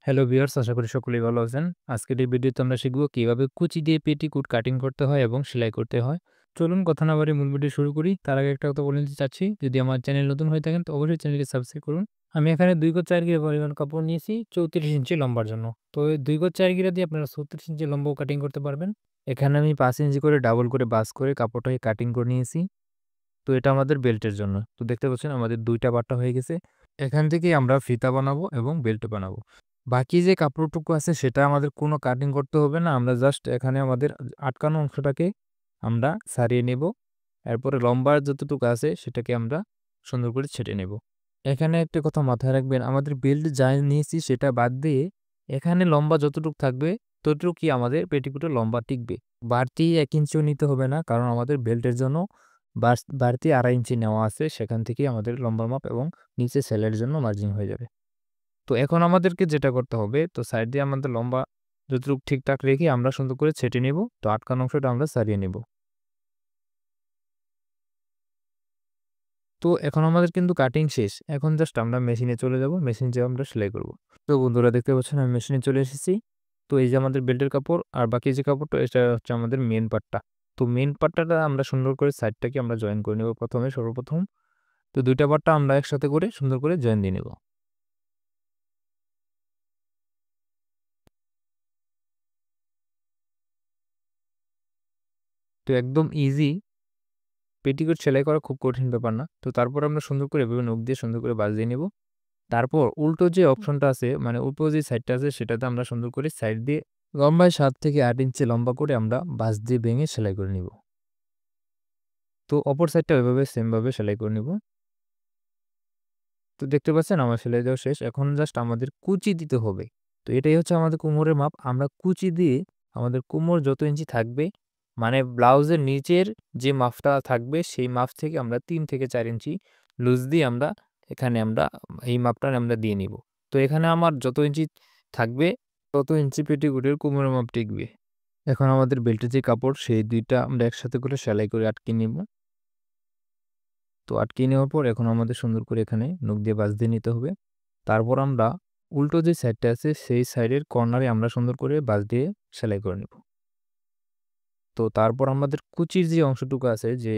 Hello viewers, আশা করি সকলেই ভালো আছেন। আজকের এই ভিডিওতে আমরা শিখব কিভাবে কুচি দিয়ে পেটিকোট কাটিং করতে হয় এবং সেলাই করতে হয়। চলুন কথা না বাড়িয়ে মূল ভিডিও শুরু করি। তার আগে একটা কথা বলে নিতে চাচ্ছি, যদি আমার চ্যানেল নতুন হয়ে থাকেন তো অবশ্যই চ্যানেলটি সাবস্ক্রাইব করুন। আমি এখানে ২ গজ ৪ গিরা পরিমাণ কাপড় নিয়েছি ৩৪ ইঞ্চি লম্বার জন্য। তো এই ২ গজ ৪ গিরা দিয়ে আপনারা ৩৬ ইঞ্চি লম্বাও কাটিং করতে পারবেন। এখানে আমি ৫ ইঞ্চি করে ডাবল করে ভাঁজ করে কাপড়টাকে কাটিং করে নিয়েছি। তো এটা আমাদের বেল্টের জন্য। তো দেখতে পাচ্ছেন আমাদের ২ টা বাট্টা হয়ে গেছে। এখান থেকেই আমরা ফিতা বানাবো এবং বেল্ট বানাবো। বাকি যে কাপড়টুকু আছে সেটা আমাদের কোনো কাটিং করতে হবে না। আমরা জাস্ট এখানে আমাদের আটকানো অংশটাকে আমরা ছাড়িয়ে নেব। এরপরে লম্বা যতটুকু আছে সেটাকে আমরা সুন্দর করে ছেঁটে নেব। এখানে একটা কথা মাথায় রাখবেন, আমাদের বেল্ট যা নিয়েছি সেটা বাদ দিয়ে এখানে লম্বা যতটুকু থাকবে ততটুকুই আমাদের পেটিকোটের লম্বা টিকবে। বাড়তি ১ ইঞ্চিও নিতে হবে না, কারণ আমাদের বেল্টের জন্য বাড়তি ২.৫ ইঞ্চি নেওয়া আছে, সেখান থেকেই আমাদের লম্বা মাপ এবং নিচে সেলাইয়ের জন্য মার্জিন হয়ে যাবে। তো এখন আমাদেরকে যেটা করতে হবে, তো সাইড দিয়ে আমাদের লম্বা যতটুকু ঠিকঠাক রেখে আমরা সুন্দর করে ছেঁটে নেব। তো আটকানো অংশটা আমরা ছাড়িয়ে নেব। তো এখন আমাদের কিন্তু কাটিং শেষ। এখন জাস্ট আমরা মেশিনে চলে যাব। মেশিন যেয়ে আমরা সেলাই করব। তো বন্ধুরা দেখতে পাচ্ছেন আমি মেশিনে চলে এসেছি। তো এই যে আমাদের বেল্টের কাপড় আর বাকি যে কাপড়টা এটা হচ্ছে আমাদের মেইন পার্টটা। তো মেইন পার্টটা আমরা সুন্দর করে সাইডটাকে আমরা জয়েন করে নেব সর্বপ্রথম। তো ২ টা পার্টটা আমরা একসাথে করে সুন্দর করে জয়েন দিয়ে নেব। তো একদম ইজি, পেটিকোট সেলাই করা খুব কঠিন ব্যাপার না। তো তারপর আমরা সুন্দর করে এভাবে নখ দিয়ে সুন্দর করে ভাঁজ দিয়ে নিব। তারপর উল্টো যে অপশনটা আছে, মানে উল্টো যে সাইডটা আছে সেটাতে আমরা সুন্দর করে সাইড দিয়ে লম্বায় ৭ থেকে ৮ ইঞ্চি লম্বা করে আমরা ভাঁজ দিয়ে ভেঙে সেলাই করে নিব। তো অপর সাইডটা ওইভাবে সেম ভাবে সেলাই করে নিব। তো দেখতে পাচ্ছেন আমার সেলাই দেওয়া শেষ। এখন জাস্ট আমাদের কুচি দিতে হবে। তো এটাই হচ্ছে আমাদের কোমরের মাপ। আমরা কুচি দিয়ে আমাদের কোমর যত ইঞ্চি থাকবে, মানে ব্লাউজের নিচের যে মাপটা থাকবে সেই মাপ থেকে আমরা ৩ থেকে ৪ ইঞ্চি লুজ দিয়ে এখানে আমরা এই মাপটা আমরা দিয়ে নিব। তো এখানে আমার যত ইঞ্চি থাকবে তত ইঞ্চি পেটিকোটের কোমরের মাপ টিকবে। এখন আমাদের বেল্টের যে কাপড় সেই ২ টা আমরা একসাথে করে সেলাই করে আটকে নিব। তো আটকিয়ে নেওয়ার পর এখন আমাদের সুন্দর করে এখানে নখ দিয়ে ভাঁজ দিয়ে নিতে হবে। তারপর আমরা উল্টো যে সাইডটা আছে সেই সাইডের কর্নারে আমরা সুন্দর করে ভাঁজ দিয়ে সেলাই করে নেব। তো তারপর আমাদের কুচির যে অংশটুকু আছে, যে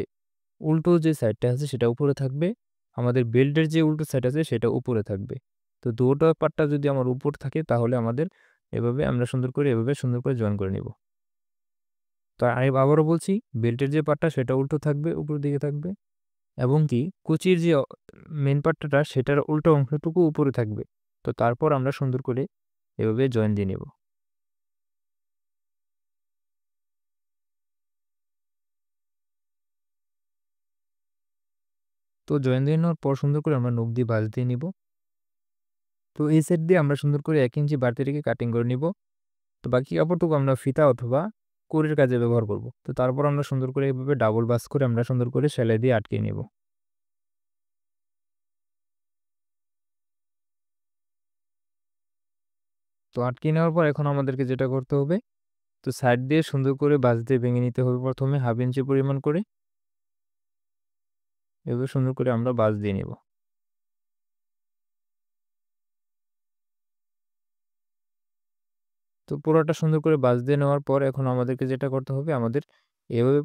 উল্টো যে সাইডটা আছে সেটা উপরে থাকবে। আমাদের বেল্টের যে উল্টো সাইড আছে সেটা উপরে থাকবে। তো দুটো পার্টটা যদি আমার উপর থাকে তাহলে আমাদের এভাবে আমরা সুন্দর করে জয়েন করে নিব। তো আমি আবারও বলছি, বেল্টের যে পার্টটা সেটা উল্টো থাকবে, উপরের দিকে থাকবে। এবং কি কুচির যে মেইন পার্টটা সেটার উল্টো অংশটুকু উপরে থাকবে। তো তারপর আমরা সুন্দর করে এভাবে জয়েন দিয়ে নেব। তো জয়েন দিয়ে নেওয়ার পর সুন্দর করে আমরা নখ দিয়ে ভাঁজ দিয়ে নিব। তো এই সাইড দিয়ে আমরা সুন্দর করে ১ ইঞ্চি বাড়তি রেখে কাটিং করে নিব। তো বাকি কাপড়টুকু আমরা ফিতা অথবা কড়ির কাজে ব্যবহার করব। তো তারপর আমরা সুন্দর করে এভাবে ডাবল ভাঁজ করে আমরা সুন্দর করে সেলাই দিয়ে আটকিয়ে নেব। তো আটকিয়ে নেওয়ার পর এখন আমাদেরকে যেটা করতে হবে, তো সাইড দিয়ে সুন্দর করে ভাঁজ দিয়ে ভেঙে নিতে হবে প্রথমে ১/২ ইঞ্চি পরিমাণ করে। এভাবে সুন্দর করে আমরা ভাঁজ দিয়ে নিব। তো পুরোটা সুন্দর করে ভাঁজ দিয়ে নেওয়ার পর এখন আমাদেরকে যেটা করতে হবে, আমাদের এভাবে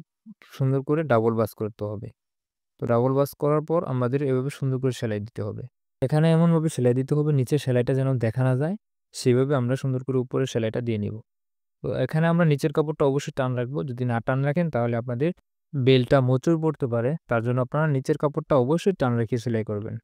সুন্দর করে ডাবল ভাঁজ করতে হবে। তো ডাবল ভাঁজ করার পর আমাদের এভাবে সুন্দর করে সেলাই দিতে হবে। এখানে এমনভাবে সেলাই দিতে হবে নিচের সেলাইটা যেন দেখা না যায়, সেভাবে আমরা সুন্দর করে উপরের সেলাইটা দিয়ে নিব। তো এখানে আমরা নিচের কাপড়টা অবশ্যই টান রাখবো। যদি না টান রাখেন তাহলে আপনাদের বেলটা মোচড় পড়তে পারে। তার জন্য আপনারা নিচের কাপড়টা অবশ্যই টান রেখে সেলাই করবেন।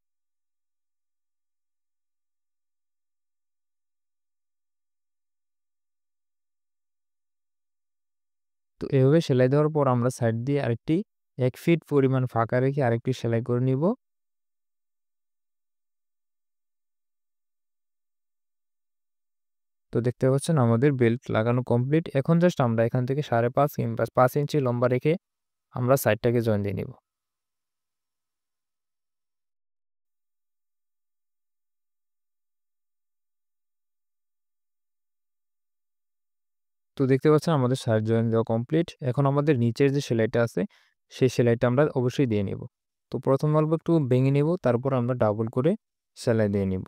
তো এভাবে সেলাই দেওয়ার পর আমরা সাইড দিয়ে আরেকটি ১ ফিট পরিমাণ ফাঁকা রেখে আরেকটি সেলাই করে নিব। তো দেখতে পাচ্ছেন আমাদের বেল্ট লাগানো কমপ্লিট। এখন জাস্ট আমরা এখান থেকে ৫.৫ কিংবা ৫ ইঞ্চি লম্বা রেখে আমরা সাইডটাকে জয়েন দিয়ে নিব। তো দেখতে পাচ্ছেন আমাদের সাইড জয়েন দেওয়া কমপ্লিট। এখন আমাদের নিচের যে সেলাইটা আছে সেই সেলাইটা আমরা অবশ্যই দিয়ে নিব। তো প্রথম অল্প একটু ভেঙে নিব, তারপর আমরা ডাবল করে সেলাই দিয়ে নিব।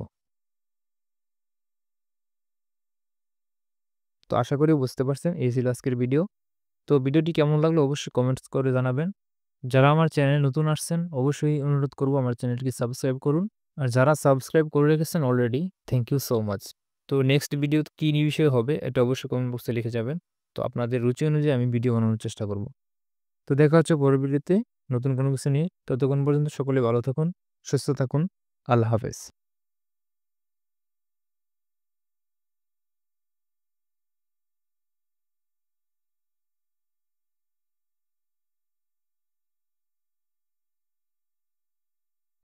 তো আশা করি বুঝতে পারছেন। এই ছিল আজকের ভিডিও। তো ভিডিওটি কেমন লাগলো অবশ্যই কমেন্টস করে জানাবেন। যারা আমার চ্যানেলে নতুন আসছেন অবশ্যই অনুরোধ করব আমার চ্যানেলটিকে সাবস্ক্রাইব করুন। আর যারা সাবস্ক্রাইব করে রেখেছেন already thank you so much. তো নেক্সট ভিডিও কি নিয়ে বিষয়ে হবে এটা অবশ্যই কমেন্ট বক্সে লিখে যাবেন। তো আপনাদের রুচি অনুযায়ী আমি ভিডিও বানানোর চেষ্টা করব। তো দেখা হচ্ছে পরের ভিডিওতে নতুন কোনো কিছু নিয়ে। ততক্ষণ পর্যন্ত সকলে ভালো থাকুন, সুস্থ থাকুন। আল্লাহ হাফেজ।